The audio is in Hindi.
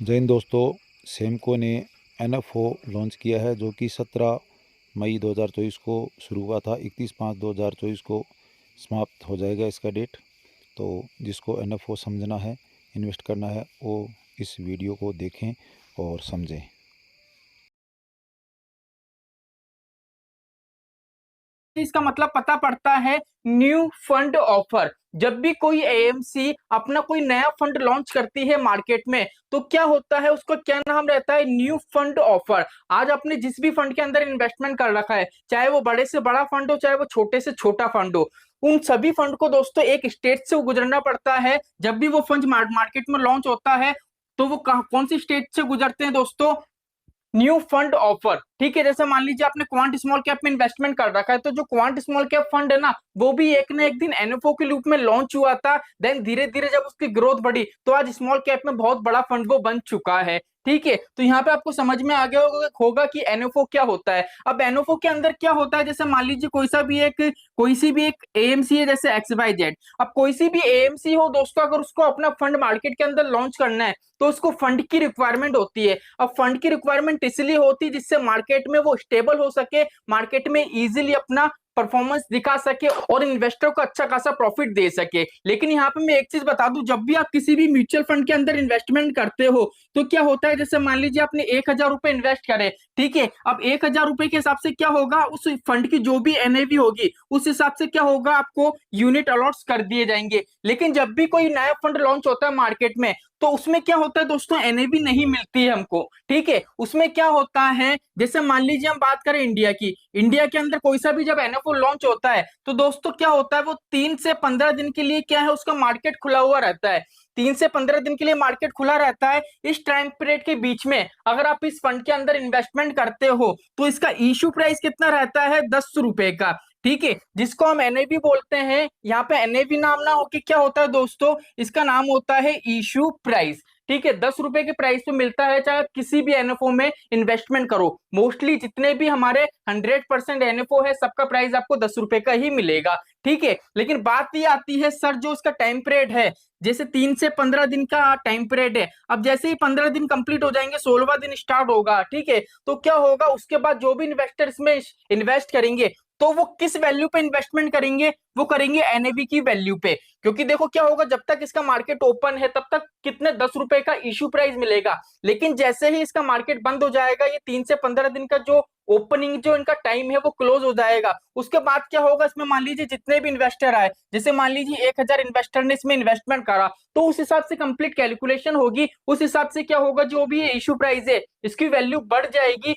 जय हिंद दोस्तों। सेमको ने NFO लॉन्च किया है जो कि 17 मई 2024 को शुरू हुआ था। 31/5/2024 को समाप्त हो जाएगा इसका डेट। तो जिसको NFO समझना है, इन्वेस्ट करना है, वो इस वीडियो को देखें और समझें। इसका मतलब पता पड़ता है न्यू फंड ऑफर। जब भी कोई एएमसी अपना कोई नया फंड लॉन्च करती है मार्केट में, तो क्या होता है, उसका क्या नाम रहता है, न्यू फंड ऑफर। आज आपने जिस भी फंड के अंदर इन्वेस्टमेंट कर रखा है, चाहे वो बड़े से बड़ा फंड हो, चाहे वो छोटे से छोटा फंड हो, उन सभी फंड को दोस्तों एक स्टेज से गुजरना पड़ता है। जब भी वो फंड मार्केट में लॉन्च होता है, तो वो कौन सी स्टेज से गुजरते हैं दोस्तों? New fund offer. ठीक है, जैसे मान लीजिए आपने क्वांट स्मॉल कैप में इन्वेस्टमेंट कर रखा है, तो जो क्वांट स्मॉल कैप फंड है ना, वो भी एक ना एक दिन एनएफओ के रूप में लॉन्च हुआ था। देन धीरे धीरे जब उसकी ग्रोथ बढ़ी, तो आज स्मॉल कैप में बहुत बड़ा फंड वो बन चुका है। ठीक है, तो यहाँ पे आपको समझ में आ गया होगा कि एनएफओ क्या होता है। अब एनएफओ के अंदर क्या होता है, जैसे मान लीजिए कोई सी भी एक एएमसी है, जैसे XYZ। अब कोई सी भी एएमसी हो दोस्तों, अगर उसको अपना फंड मार्केट के अंदर लॉन्च करना है, तो उसको फंड की रिक्वायरमेंट होती है। अब फंड की रिक्वायरमेंट इसलिए होती है जिससे मार्केट में वो स्टेबल हो सके, मार्केट में इजीली अपना परफॉर्मेंस दिखा सके और इन्वेस्टर को अच्छा खासा प्रॉफिट दे सके। लेकिन यहाँ पे मैं एक चीज बता दूं, जब भी आप किसी भी म्यूचुअल फंड के अंदर इन्वेस्टमेंट करते हो, तो क्या होता है, जैसे मान लीजिए आपने 1,000 रुपए इन्वेस्ट करे। ठीक है, अब 1,000 रुपए के हिसाब से क्या होगा, उस फंड की जो भी एनएवी होगी, उस हिसाब से क्या होगा, आपको यूनिट अलॉट्स कर दिए जाएंगे। लेकिन जब भी कोई नया फंड लॉन्च होता है मार्केट में, तो उसमें क्या होता है दोस्तों, एनएवी नहीं मिलती है हमको। ठीक है, उसमें क्या होता है, जैसे मान लीजिए हम बात करें इंडिया की, इंडिया के अंदर कोई सा भी जब एनएफओ लॉन्च होता है, तो दोस्तों क्या होता है, वो 3 से 15 दिन के लिए क्या है, उसका मार्केट खुला हुआ रहता है। 3 से 15 दिन के लिए मार्केट खुला रहता है। इस टाइम पीरियड के बीच में अगर आप इस फंड के अंदर इन्वेस्टमेंट करते हो, तो इसका इशू प्राइस कितना रहता है, 10 रुपए का। ठीक है, जिसको हम एनएवी बोलते हैं। यहाँ पे एनएवी नाम ना होके क्या होता है दोस्तों, इसका नाम होता है इशू प्राइस। ठीक है, 10 रुपए के प्राइस पे मिलता है, चाहे आप किसी भी एनएफओ में इन्वेस्टमेंट करो। मोस्टली जितने भी हमारे 100% एनएफओ है, सबका प्राइस आपको 10 रुपए का ही मिलेगा। ठीक है, लेकिन बात ये आती है, सर जो उसका टाइम पीरियड है, जैसे 3 से 15 दिन का टाइम पीरियड है, अब जैसे ही 15 दिन कंप्लीट हो जाएंगे, 16वां दिन स्टार्ट होगा। ठीक है, तो क्या होगा, उसके बाद जो भी इन्वेस्टर इसमें इन्वेस्ट करेंगे, तो वो किस वैल्यू पे इन्वेस्टमेंट करेंगे, वो करेंगे एनएवी की वैल्यू पे। क्योंकि देखो क्या होगा, जब तक इसका मार्केट ओपन है, तब तक कितने 10 रुपए का इशू प्राइस मिलेगा। लेकिन जैसे ही इसका मार्केट बंद हो जाएगा, ये 3 से 15 दिन का जो ओपनिंग जो इनका टाइम है, वो क्लोज हो जाएगा। उसके बाद क्या होगा, इसमें मान लीजिए जितने भी इन्वेस्टर आए, जैसे मान लीजिए 1,000 इन्वेस्टर ने इसमें इन्वेस्टमेंट करा, तो उस हिसाब से कंप्लीट कैलकुलेशन होगी। उस हिसाब से क्या होगा, जो भी ये इशू प्राइस है, इसकी वैल्यू बढ़ जाएगी